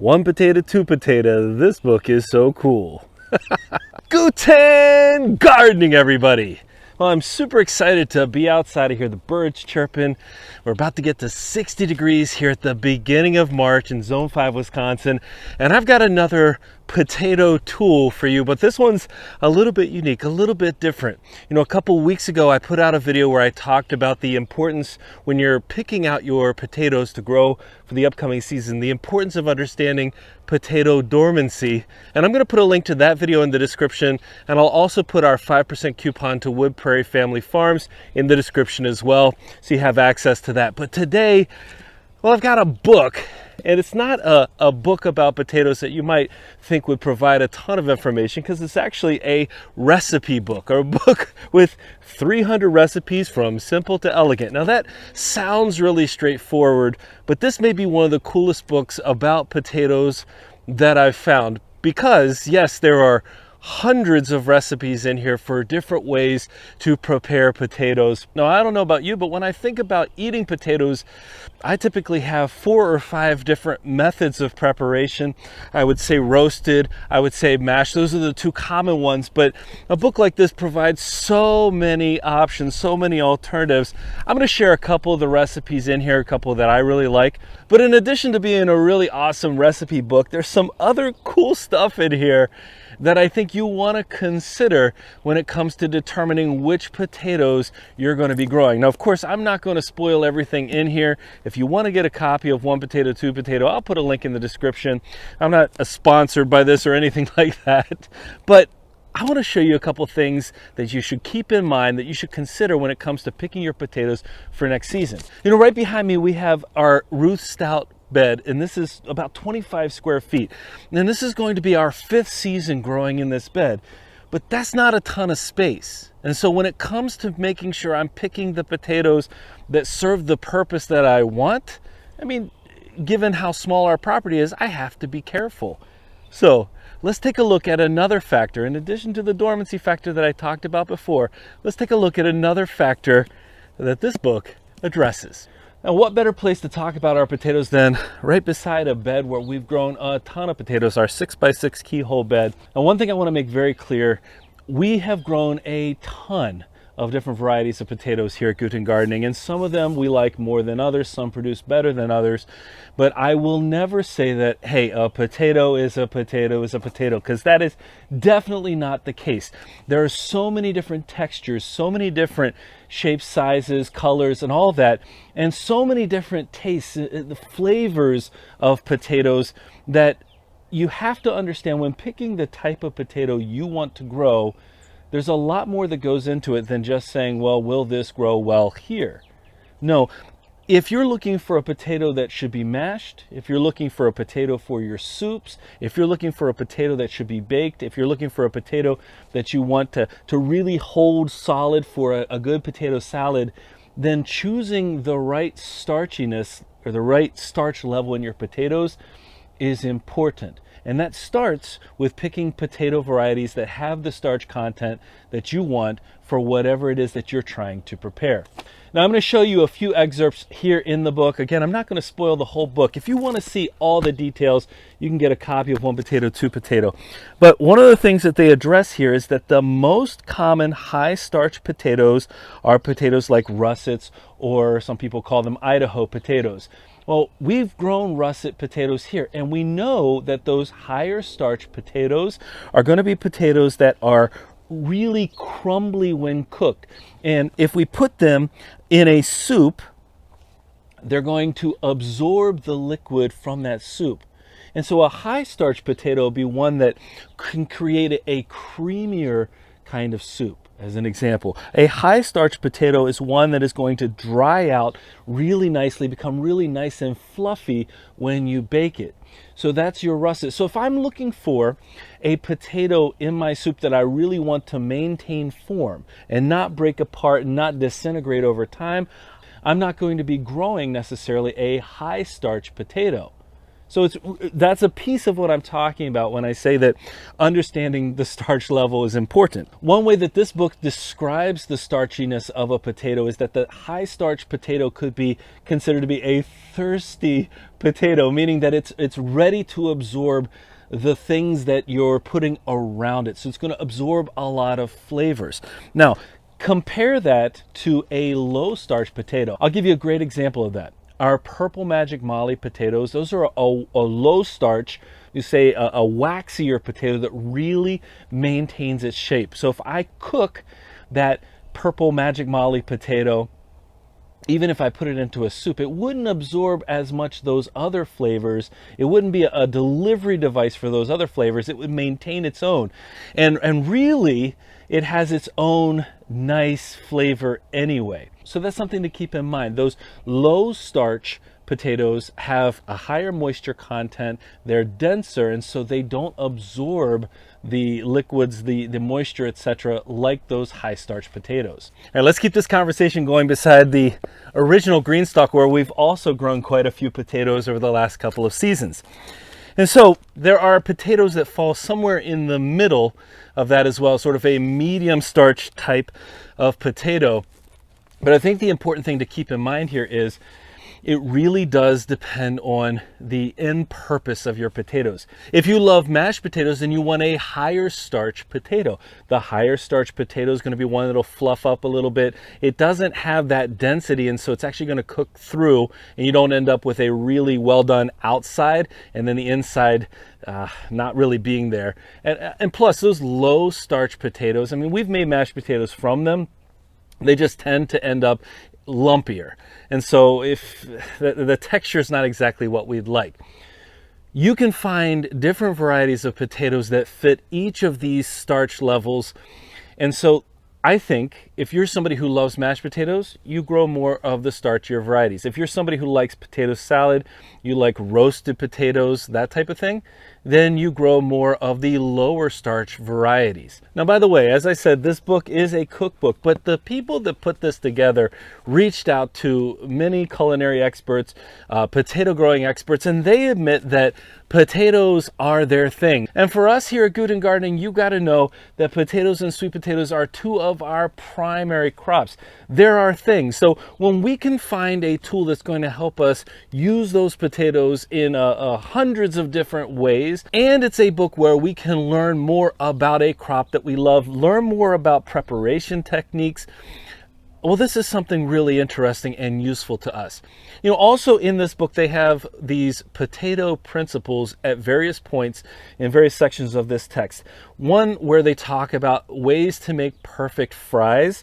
One potato, two potato. This book is so cool. Guten gardening, everybody. Well, I'm super excited to be outside of here. The birds chirping. We're about to get to 60 degrees here at the beginning of March in Zone 5, Wisconsin. And I've got another potato tool for you, but this one's a little bit unique, a little bit different. You know, a couple weeks ago, I put out a video where I talked about the importance when you're picking out your potatoes to grow for the upcoming season, the importance of understanding potato dormancy. And I'm going to put a link to that video in the description, and I'll also put our 5% coupon to Wood Prairie Family Farms in the description as well, so you have access to that. But today, well, I've got a book, and it's not a book about potatoes that you might think would provide a ton of information, because it's actually a recipe book, or a book with 300 recipes from simple to elegant. Now that sounds really straightforward, but this may be one of the coolest books about potatoes that I've found, because yes, there are hundreds of recipes in here for different ways to prepare potatoes. Now, I don't know about you, but when I think about eating potatoes, I typically have 4 or 5 different methods of preparation. I would say roasted, I would say mashed. Those are the 2 common ones, but a book like this provides so many options, so many alternatives. I'm going to share a couple of the recipes in here, a couple that I really like. But in addition to being a really awesome recipe book, there's some other cool stuff in here that I think you want to consider when it comes to determining which potatoes you're going to be growing. Now, of course, I'm not going to spoil everything in here. If you want to get a copy of One Potato, Two Potato, I'll put a link in the description. I'm not sponsored by this or anything like that, but I want to show you a couple things that you should keep in mind, that you should consider when it comes to picking your potatoes for next season. You know, right behind me, we have our Ruth Stout bed, and this is about 25 square feet. And this is going to be our 5th season growing in this bed, but that's not a ton of space. And so when it comes to making sure I'm picking the potatoes that serve the purpose that I want, I mean, given how small our property is, I have to be careful. So let's take a look at another factor. In addition to the dormancy factor that I talked about before, let's take a look at another factor that this book addresses. Now, what better place to talk about our potatoes than right beside a bed where we've grown a ton of potatoes, our 6x6 keyhole bed. Now, one thing I want to make very clear, we have grown a ton of different varieties of potatoes here at Guten Gardening, and some of them we like more than others, some produce better than others, but I will never say that, hey, a potato is a potato is a potato, because that is definitely not the case. There are so many different textures, so many different shapes, sizes, colors, and all that, and so many different tastes, the flavors of potatoes, that you have to understand when picking the type of potato you want to grow, there's a lot more that goes into it than just saying, well, will this grow well here? No, if you're looking for a potato that should be mashed, if you're looking for a potato for your soups, if you're looking for a potato that should be baked, if you're looking for a potato that you want to really hold solid for a good potato salad, then choosing the right starchiness or the right starch level in your potatoes is important. And that starts with picking potato varieties that have the starch content that you want for whatever it is that you're trying to prepare. Now, I'm going to show you a few excerpts here in the book. Again, I'm not going to spoil the whole book. If you want to see all the details, you can get a copy of One Potato, Two Potato. But one of the things that they address here is that the most common high starch potatoes are potatoes like russets, or some people call them Idaho potatoes. Well, we've grown russet potatoes here, and we know that those higher starch potatoes are going to be potatoes that are really crumbly when cooked. And if we put them in a soup, they're going to absorb the liquid from that soup. And so a high starch potato will be one that can create a creamier kind of soup. As an example, a high starch potato is one that is going to dry out really nicely, become really nice and fluffy when you bake it. So that's your russet. So if I'm looking for a potato in my soup that I really want to maintain form and not break apart and not disintegrate over time, I'm not going to be growing necessarily a high starch potato. So that's a piece of what I'm talking about when I say that understanding the starch level is important. One way that this book describes the starchiness of a potato is that the high starch potato could be considered to be a thirsty potato, meaning that it's ready to absorb the things that you're putting around it. So it's going to absorb a lot of flavors. Now, compare that to a low starch potato. I'll give you a great example of that. Our Purple Magic Molly potatoes, those are a low starch, you say a waxier potato that really maintains its shape. So if I cook that Purple Magic Molly potato, even if I put it into a soup, it wouldn't absorb as much those other flavors. It wouldn't be a delivery device for those other flavors. It would maintain its own. And really, it has its own nice flavor anyway. So that's something to keep in mind. Those low starch potatoes have a higher moisture content. They're denser, and so they don't absorb the liquids, the moisture, etc., like those high starch potatoes. All right, let's keep this conversation going beside the original green stalk, where we've also grown quite a few potatoes over the last couple of seasons. And so there are potatoes that fall somewhere in the middle of that as well, sort of a medium starch type of potato. But I think the important thing to keep in mind here is it really does depend on the end purpose of your potatoes. If you love mashed potatoes, then you want a higher starch potato. The higher starch potato is going to be one that'll fluff up a little bit. It doesn't have that density, and so it's actually going to cook through, and you don't end up with a really well done outside and then the inside not really being there. And plus, those low starch potatoes, I mean, we've made mashed potatoes from them. They just tend to end up lumpier. And so if the texture is not exactly what we'd like. You can find different varieties of potatoes that fit each of these starch levels. And so I think if you're somebody who loves mashed potatoes, you grow more of the starchier varieties. If you're somebody who likes potato salad, you like roasted potatoes, that type of thing, then you grow more of the lower starch varieties. Now, by the way, as I said, this book is a cookbook, but the people that put this together reached out to many culinary experts, potato growing experts, and they admit that potatoes are their thing. And for us here at Guten Gardening, you got to know that potatoes and sweet potatoes are two of our primary crops. They're our thing. So when we can find a tool that's going to help us use those potatoes in hundreds of different ways, and it's a book where we can learn more about a crop that we love, learn more about preparation techniques, well, this is something really interesting and useful to us. You know, also in this book, they have these potato principles at various points in various sections of this text. One where they talk about ways to make perfect fries.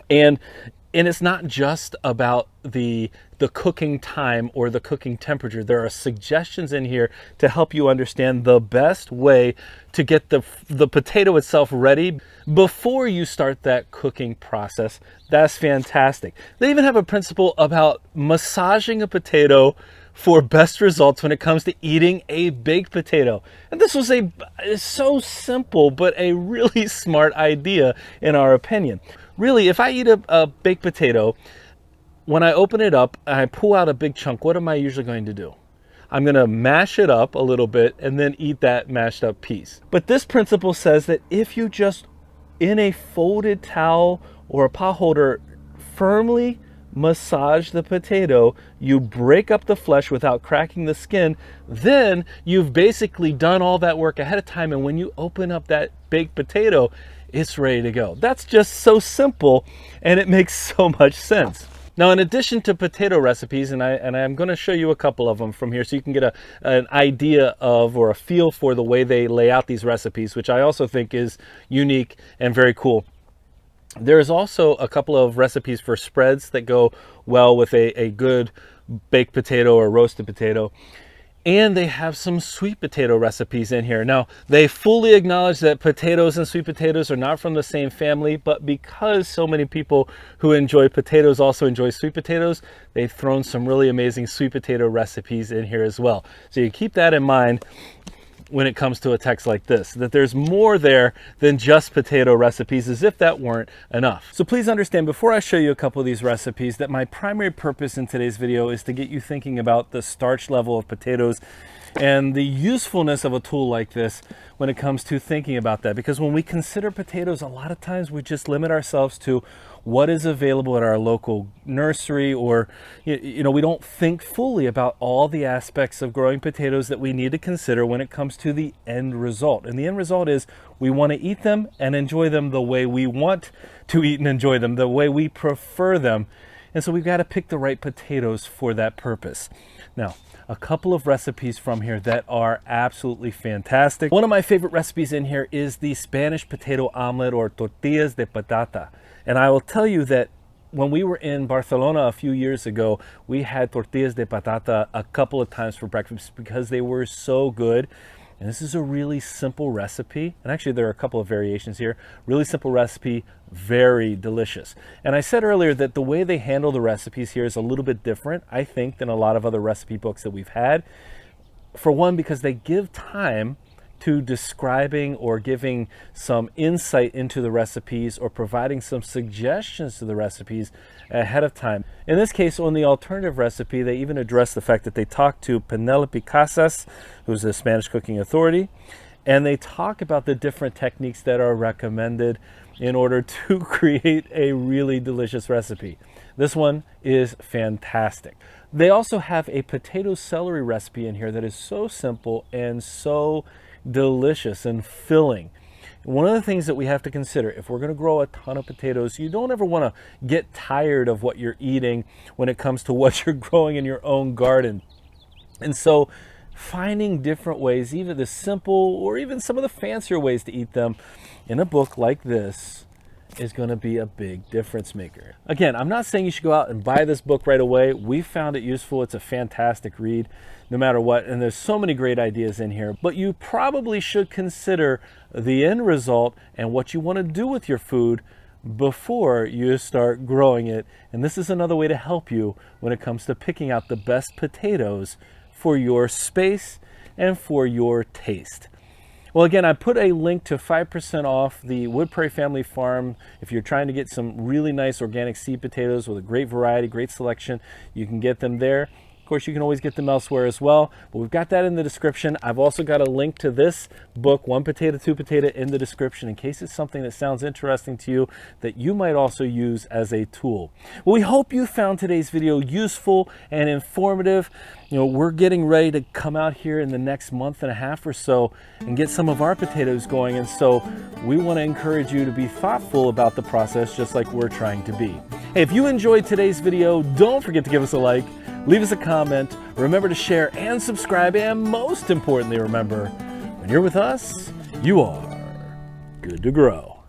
And it's not just about the cooking time or the cooking temperature. There are suggestions in here to help you understand the best way to get the potato itself ready before you start that cooking process. That's fantastic. They even have a principle about massaging a potato for best results when it comes to eating a baked potato. And this was so simple, but a really smart idea in our opinion. Really, if I eat a baked potato, when I open it up and I pull out a big chunk, what am I usually going to do? I'm going to mash it up a little bit and then eat that mashed up piece. But this principle says that if you just, in a folded towel or a pot holder, firmly massage the potato, you break up the flesh without cracking the skin, then you've basically done all that work ahead of time. And when you open up that baked potato, it's ready to go. That's just so simple, and it makes so much sense. Now, in addition to potato recipes, and I'm going to show you a couple of them from here so you can get an idea of or a feel for the way they lay out these recipes, which I also think is unique and very cool. There's also a couple of recipes for spreads that go well with a good baked potato or roasted potato. And they have some sweet potato recipes in here. Now, they fully acknowledge that potatoes and sweet potatoes are not from the same family, but because so many people who enjoy potatoes also enjoy sweet potatoes, they've thrown some really amazing sweet potato recipes in here as well. So you keep that in mind when it comes to a text like this, that there's more there than just potato recipes, as if that weren't enough. So please understand, before I show you a couple of these recipes, that my primary purpose in today's video is to get you thinking about the starch level of potatoes and the usefulness of a tool like this when it comes to thinking about that. Because when we consider potatoes, a lot of times we just limit ourselves to what is available at our local nursery, or we don't think fully about all the aspects of growing potatoes that we need to consider when it comes to the end result. And the end result is we want to eat them and enjoy them the way we want to eat and enjoy them, the way we prefer them. And so we've got to pick the right potatoes for that purpose. Now, a couple of recipes from here that are absolutely fantastic. One of my favorite recipes in here is the Spanish potato omelet, or tortillas de patata. And I will tell you that when we were in Barcelona a few years ago, we had tortillas de patata a couple of times for breakfast because they were so good. And this is a really simple recipe. And actually there are a couple of variations here. Really simple recipe, very delicious. And I said earlier that the way they handle the recipes here is a little bit different, I think, than a lot of other recipe books that we've had. For one, because they give time to describing or giving some insight into the recipes or providing some suggestions to the recipes ahead of time. In this case, on the alternative recipe, they even address the fact that they talk to Penelope Casas, who's a Spanish cooking authority, and they talk about the different techniques that are recommended in order to create a really delicious recipe. This one is fantastic. They also have a potato celery recipe in here that is so simple and so delicious and filling. One of the things that we have to consider, if we're going to grow a ton of potatoes, you don't ever want to get tired of what you're eating when it comes to what you're growing in your own garden. And so finding different ways, even the simple or even some of the fancier ways to eat them in a book like this, is going to be a big difference maker. Again, I'm not saying you should go out and buy this book right away. We found it useful. It's a fantastic read no matter what, and there's so many great ideas in here, but you probably should consider the end result and what you want to do with your food before you start growing it. And this is another way to help you when it comes to picking out the best potatoes for your space and for your taste. Well, again, I put a link to 5% off the Wood Prairie Family Farm. If you're trying to get some really nice organic seed potatoes with a great variety, great selection, you can get them there. Of course, you can always get them elsewhere as well, but we've got that in the description. I've also got a link to this book, One Potato, Two Potato, in the description in case it's something that sounds interesting to you that you might also use as a tool. Well, we hope you found today's video useful and informative. We're getting ready to come out here in the next month and a half or so and get some of our potatoes going, and so we want to encourage you to be thoughtful about the process just like we're trying to be. Hey, if you enjoyed today's video, don't forget to give us a like, leave us a comment, remember to share and subscribe, and most importantly, remember, when you're with us, you are good to grow.